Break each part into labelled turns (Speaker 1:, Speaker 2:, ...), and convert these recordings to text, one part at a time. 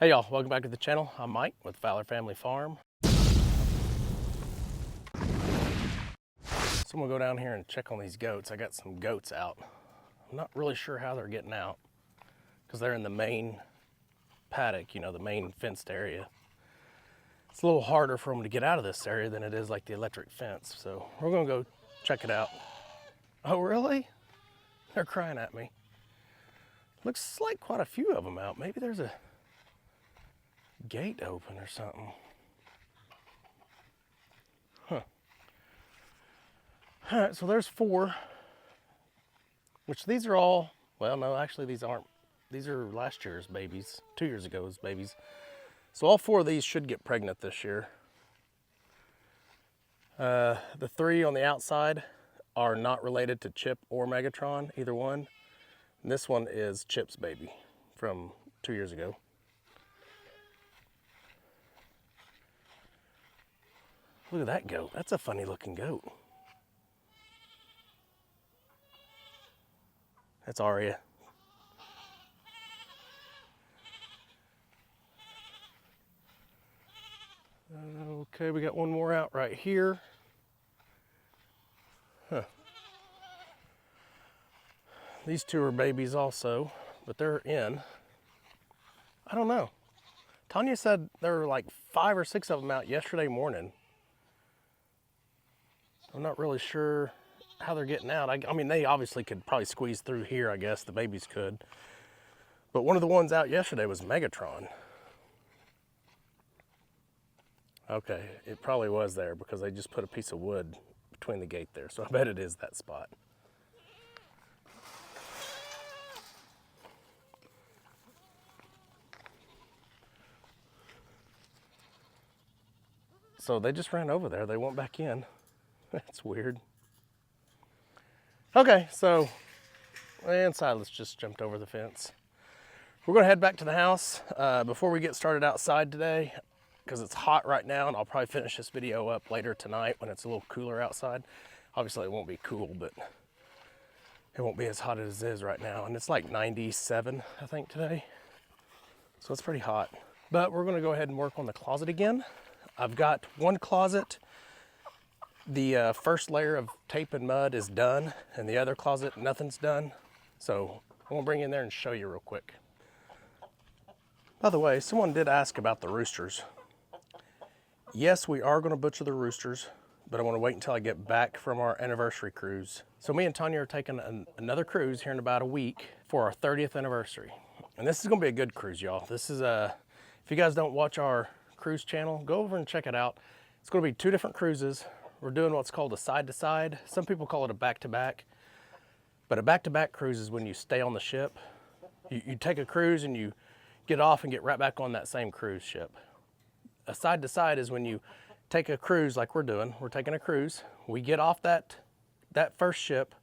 Speaker 1: Hey y'all, welcome back to the channel. I'm Mike with Fowler Family Farm. So I'm gonna go down here and check on these goats. I got some goats out. I'm not really sure how they're getting out because they're in the main paddock, you know, the main fenced area. It's a little harder for them to get out of this area than it is like the electric fence. So we're gonna go check it out. Oh, really? They're crying at me. Looks like quite a few of them out. Maybe there's a gate open or something. Huh. All right, so there's 4, which these are all, well, no, actually these aren't. These are last year's babies, 2 years ago's babies. So all 4 of these should get pregnant this year. The 3 on the outside are not related to Chip or Megatron, either one. And this one is Chip's baby from 2 years ago. Look at that goat. That's a funny looking goat. That's Aria. Okay, we got one more out right here. Huh. These 2 are babies also, but they're in. I don't know. Tanya said there were like 5 or 6 of them out yesterday morning. I'm not really sure how they're getting out. I mean, they obviously could probably squeeze through here, I guess. The babies could. But one of the ones out yesterday was Megatron. Okay, it probably was there because they just put a piece of wood between the gate there. So I bet it is that spot. So they just ran over there. They went back in. That's weird. Okay, so and Silas just jumped over the fence. We're gonna head back to the house before we get started outside today, because it's hot right now, and I'll probably finish this video up later tonight when it's a little cooler outside. Obviously it won't be cool, but it won't be as hot as it is right now. And it's like 97, I think, today. So it's pretty hot. But we're gonna go ahead and work on the closet again. I've got one closet. The first layer of tape and mud is done, and the other closet, nothing's done. So I'm gonna bring you in there and show you real quick. By the way, someone did ask about the roosters. Yes, we are gonna butcher the roosters, but I wanna wait until I get back from our anniversary cruise. So me and Tanya are taking another cruise here in about a week for our 30th anniversary. And this is gonna be a good cruise, y'all. This is if you guys don't watch our cruise channel, go over and check it out. It's gonna be 2 different cruises. We're doing what's called a side-to-side. Some people call it a back-to-back. But a back-to-back cruise is when you stay on the ship. You take a cruise and you get off and get right back on that same cruise ship. A side-to-side is when you take a cruise like we're doing. We're taking a cruise. We get off that first ship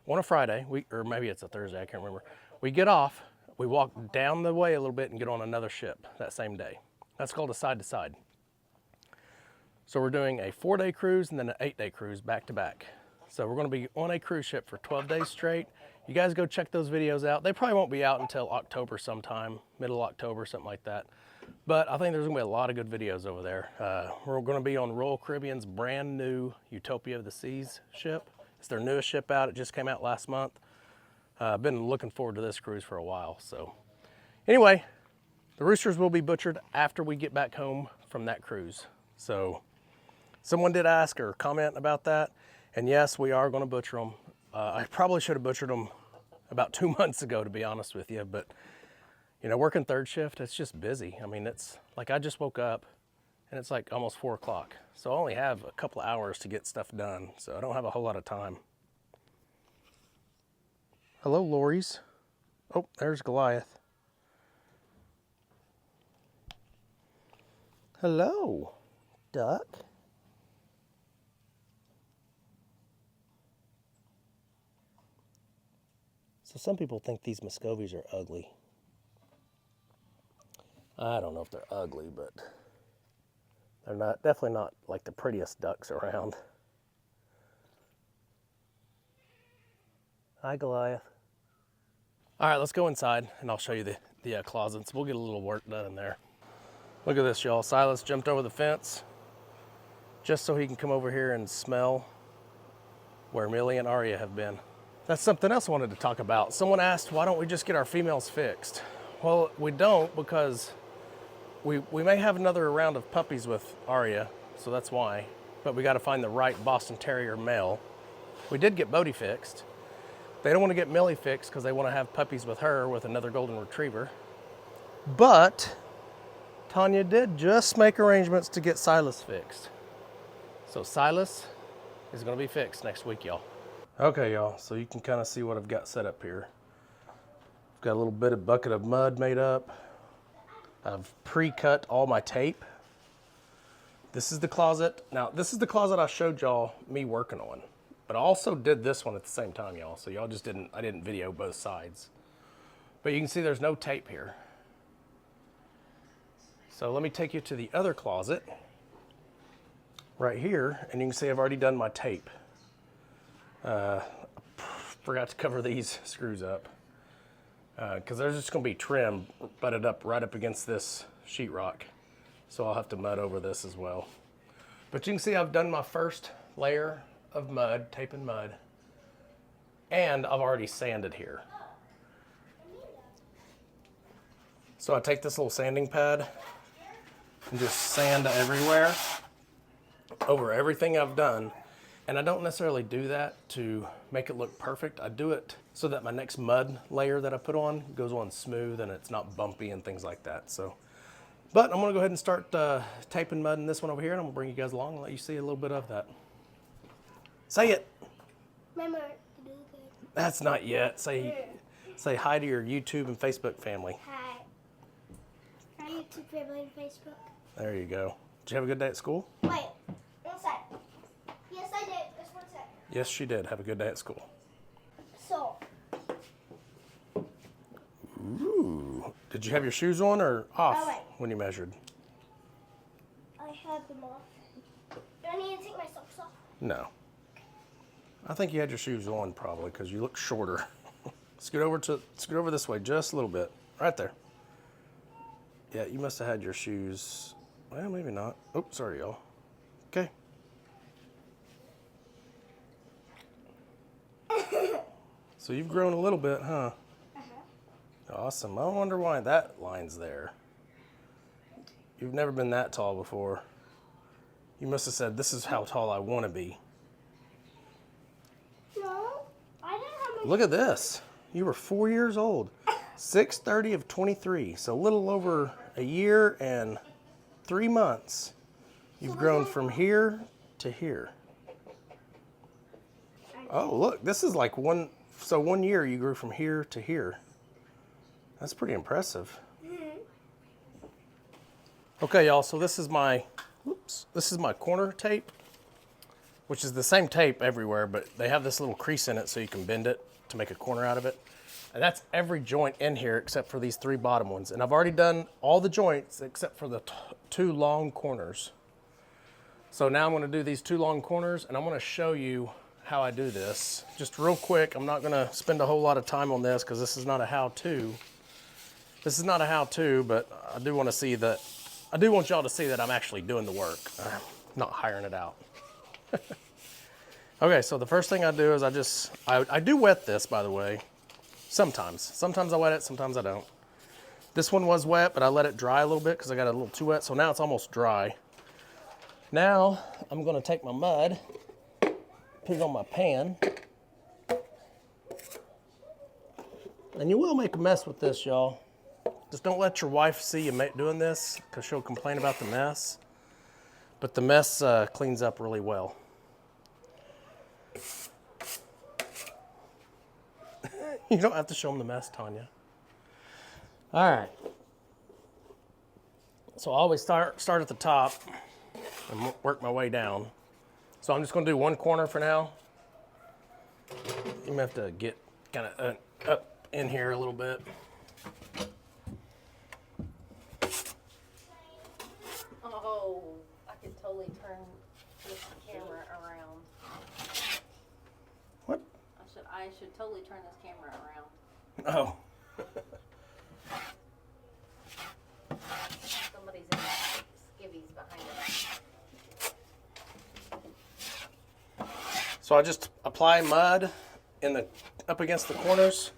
Speaker 1: on a Friday, or maybe it's a Thursday, I can't remember. We get off, we walk down the way a little bit and get on another ship that same day. That's called a side-to-side. So we're doing a 4-day cruise and then an 8-day cruise back to back. So we're gonna be on a cruise ship for 12 days straight. You guys go check those videos out. They probably won't be out until October sometime, middle October, something like that. But I think there's gonna be a lot of good videos over there. We're gonna be on Royal Caribbean's brand new Utopia of the Seas ship. It's their newest ship out. It just came out last month. I've been looking forward to this cruise for a while. So anyway, the roosters will be butchered after we get back home from that cruise. So someone did ask or comment about that, and yes, we are going to butcher them. I probably should have butchered them about 2 months ago, to be honest with you, but you know, working third shift, it's just busy. I mean, it's like I just woke up and it's like almost 4 o'clock. So I only have a couple of hours to get stuff done, so I don't have a whole lot of time. Hello, Lori's. Oh, there's Goliath. Hello, duck. So some people think these Muscovies are ugly. I don't know if they're ugly, but they're definitely not like the prettiest ducks around. Hi, Goliath. All right, let's go inside and I'll show you the the closets. We'll get a little work done in there. Look at this, y'all. Silas jumped over the fence just so he can come over here and smell where Millie and Aria have been. That's something else I wanted to talk about. Someone asked, why don't we just get our females fixed? Well, we don't, because we may have another round of puppies with Aria, so that's why. But we got to find the right Boston Terrier male. We did get Bodie fixed. They don't want to get Millie fixed because they want to have puppies with her with another golden retriever. But Tanya did just make arrangements to get Silas fixed. So Silas is going to be fixed next week, y'all. Okay, y'all, so you can kind of see what I've got set up here. I've got a little bit of bucket of mud made up. I've pre-cut all my tape. This is the closet. Now, this is the closet I showed y'all me working on. But I also did this one at the same time, y'all. So y'all just I didn't video both sides. But you can see there's no tape here. So let me take you to the other closet right here. And you can see I've already done my tape. Forgot to cover these screws up. Because they're just going to be trim, butted up right up against this sheetrock. So I'll have to mud over this as well. But you can see I've done my first layer of mud, tape and mud, and I've already sanded here. So I take this little sanding pad and just sand everywhere over everything I've done. And I don't necessarily do that to make it look perfect. I do it so that my next mud layer that I put on goes on smooth and it's not bumpy and things like that. So, but I'm gonna go ahead and start taping mud in this one over here, and I'm gonna bring you guys along and let you see a little bit of that. Say it.
Speaker 2: Mama,
Speaker 1: that's not yet. Say hi to your YouTube and Facebook family.
Speaker 2: hi. Our YouTube family and Facebook.
Speaker 1: There you go. Did you have a good day at school?
Speaker 2: Wait, one sec. Yes, I did. Just one sec.
Speaker 1: Yes, she did. Have a good day at school.
Speaker 2: So.
Speaker 1: Ooh. Did you have your shoes on or off
Speaker 2: Oh, wait.
Speaker 1: when you measured?
Speaker 2: I had them off. Do I need to take my socks off?
Speaker 1: No. I think you had your shoes on probably because you look shorter. Scoot over this way just a little bit. Right there. Yeah, you must have had your shoes. Well, maybe not. Oh, sorry, y'all. Okay. So you've grown a little bit, huh? Awesome. I wonder why that line's there. You've never been that tall before. You must have said, this is how tall I want to be.
Speaker 2: No, I didn't have my...
Speaker 1: Look at this. You were 4 years old. 6/30 of 23. So a little over a year and 3 months. You've grown from here to here. Oh, look. This is like one... So 1 year you grew from here to here. That's pretty impressive. Okay, y'all, so this is my corner tape, which is the same tape everywhere, but they have this little crease in it so you can bend it to make a corner out of it. And that's every joint in here except for these 3 bottom ones. And I've already done all the joints except for the 2 long corners. So now I'm gonna do these 2 long corners, and I'm gonna show you how I do this. Just real quick, I'm not gonna spend a whole lot of time on this because this is not a how-to. This is not a how-to, but I do want y'all to see that I'm actually doing the work, not hiring it out. Okay, so the first thing I do is I do wet this, by the way, sometimes. Sometimes I wet it, sometimes I don't. This one was wet, but I let it dry a little bit because I got it a little too wet, so now it's almost dry. Now, I'm gonna take my mud, put it on my pan. And you will make a mess with this, y'all. Just don't let your wife see you doing this because she'll complain about the mess. But the mess cleans up really well. You don't have to show them the mess, Tanya. All right. So I always start at the top and work my way down. So I'm just going to do one corner for now. You may have to get kind of up in here a little bit.
Speaker 3: Oh, I could totally turn this camera around.
Speaker 1: What?
Speaker 3: I should totally turn this camera around.
Speaker 1: Oh. So I just apply mud up against the corners.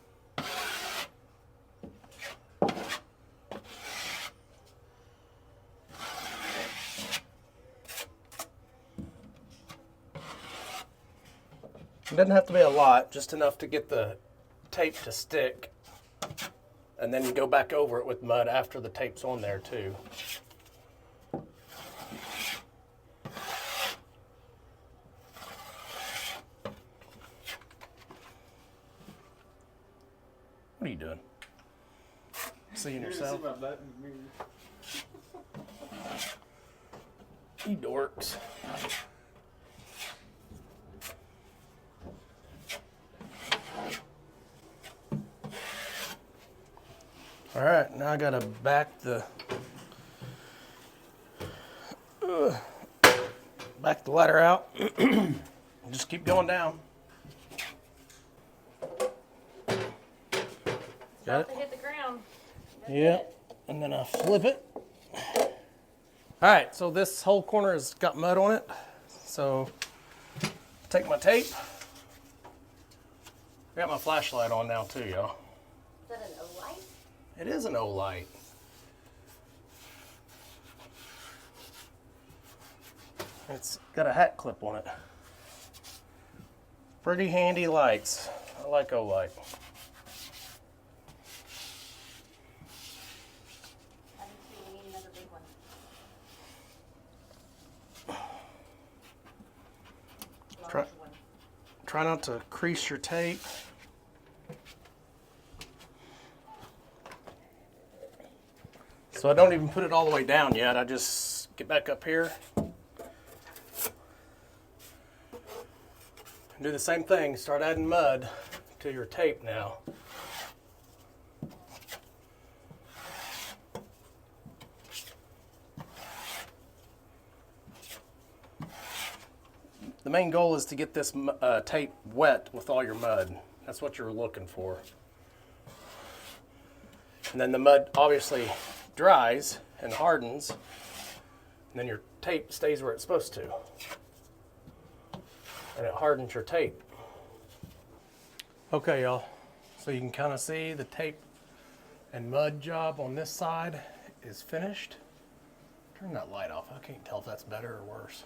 Speaker 1: It doesn't have to be a lot, just enough to get the tape to stick. And then you go back over it with mud after the tape's on there too. What are you doing? Seeing yourself? You dorks. All right, now I gotta back the ladder out. Just keep going down. Got it?
Speaker 3: To hit the ground.
Speaker 1: Yep. And then I flip it. All right, so this whole corner has got mud on it. So take my tape. I got my flashlight on now too, y'all.
Speaker 3: Is that an O-light?
Speaker 1: It is an O-light. It's got a hat clip on it. Pretty handy lights. I like O-light.
Speaker 3: I think we need another big one.
Speaker 1: Try-
Speaker 3: Large one.
Speaker 1: Try not to crease your tape. So I don't even put it all the way down yet. I just get back up here and do the same thing. Start adding mud to your tape now. The main goal is to get this tape wet with all your mud. That's what you're looking for. And then the mud obviously dries and hardens, and then your tape stays where it's supposed to. And it hardens your tape. Okay, y'all. So you can kind of see the tape and mud job on this side is finished. Turn that light off. I can't tell if that's better or worse.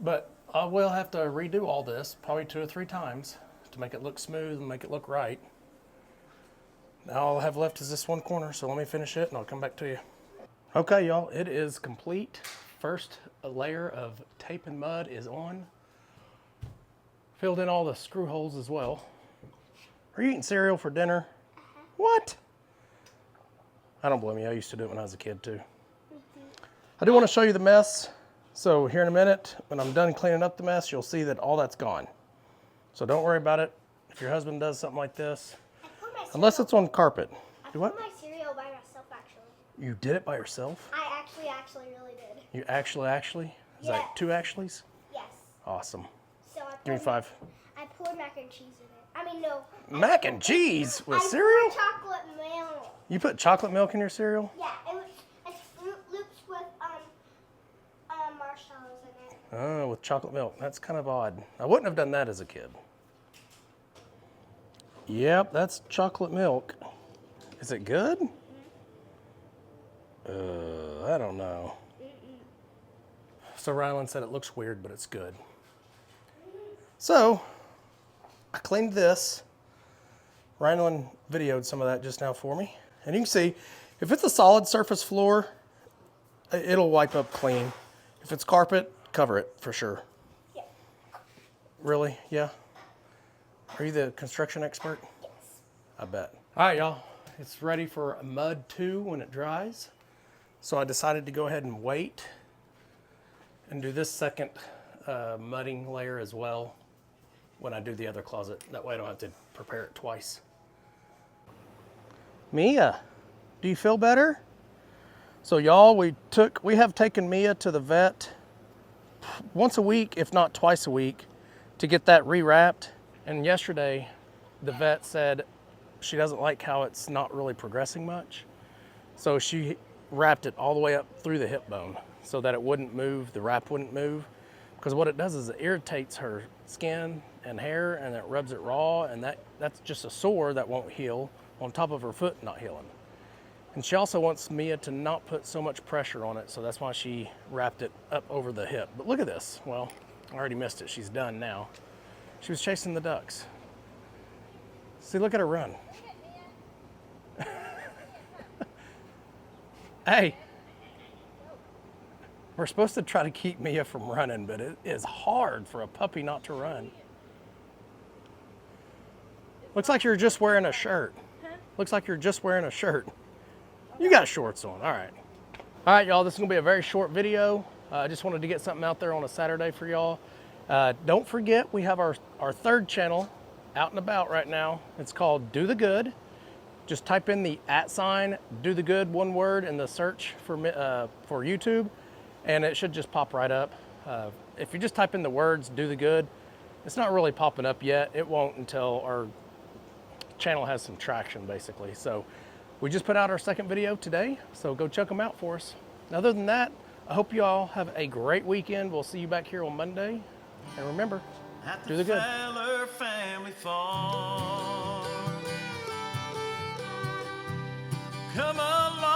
Speaker 1: But I will have to redo all this probably 2 or 3 times to make it look smooth and make it look right. Now all I have left is this one corner, so let me finish it and I'll come back to you. Okay, y'all, it is complete. First layer of tape and mud is on. Filled in all the screw holes as well. Are you eating cereal for dinner? What? I don't blame you. I used to do it when I was a kid too. I do want to show you the mess. So here in a minute, when I'm done cleaning up the mess, you'll see that all that's gone. So don't worry about it. If your husband does something like this, unless it's on carpet. Do what?
Speaker 2: I put my cereal by myself, actually.
Speaker 1: You did it by yourself?
Speaker 2: I actually really did.
Speaker 1: You actually? Is
Speaker 2: Yeah.
Speaker 1: that 2 actuallys?
Speaker 2: Yes.
Speaker 1: Awesome.
Speaker 2: So I
Speaker 1: Give me 5.
Speaker 2: I poured mac and cheese in it. I mean, no.
Speaker 1: Mac and cheese with
Speaker 2: I
Speaker 1: cereal?
Speaker 2: poured chocolate milk.
Speaker 1: You put chocolate milk in your cereal?
Speaker 2: Yeah, it's Fruit Loops with marshmallows in it.
Speaker 1: Oh, with chocolate milk. That's kind of odd. I wouldn't have done that as a kid. Yep, that's chocolate milk. Is it good? I don't know. So Rylan said it looks weird, but it's good. So, I cleaned this. Rylan videoed some of that just now for me. And you can see, if it's a solid surface floor, it'll wipe up clean. If it's carpet, cover it for sure.
Speaker 2: Yeah.
Speaker 1: Really? Yeah? Are you the construction expert?
Speaker 2: Yes.
Speaker 1: I bet. All right, y'all. It's ready for mud 2 when it dries. So I decided to go ahead and wait and do this second mudding layer as well when I do the other closet. That way I don't have to prepare it twice. Mia, do you feel better? So y'all, we have taken Mia to the vet once a week, if not twice a week, to get that rewrapped. And yesterday, the vet said she doesn't like how it's not really progressing much. So she wrapped it all the way up through the hip bone so that it wouldn't move, the wrap wouldn't move. because what it does is it irritates her skin and hair, and it rubs it raw, and that's just a sore that won't heal on top of her foot not healing. And she also wants Mia to not put so much pressure on it, so that's why she wrapped it up over the hip. But look at this. Well, I already missed it. She's done now. She was chasing the ducks. See, look at her run. Hey, we're supposed to try to keep Mia from running, but it is hard for a puppy not to run. Looks like you're just wearing a shirt. Looks like you're just wearing a shirt. You got shorts on, all right. All right, y'all, this is gonna be a very short video. I just wanted to get something out there on a Saturday for y'all. Don't forget, we have our third channel out and about right now. It's called Do the Good. Just type in the @ Do the Good, one word, in the search for YouTube, and it should just pop right up. If you just type in the words Do the Good, it's not really popping up yet. It won't until our channel has some traction, basically. So we just put out our second video today, so go check them out for us. Other than that, I hope you all have a great weekend. We'll see you back here on Monday. And remember, do the good.
Speaker 4: Fowler family farm. Come along.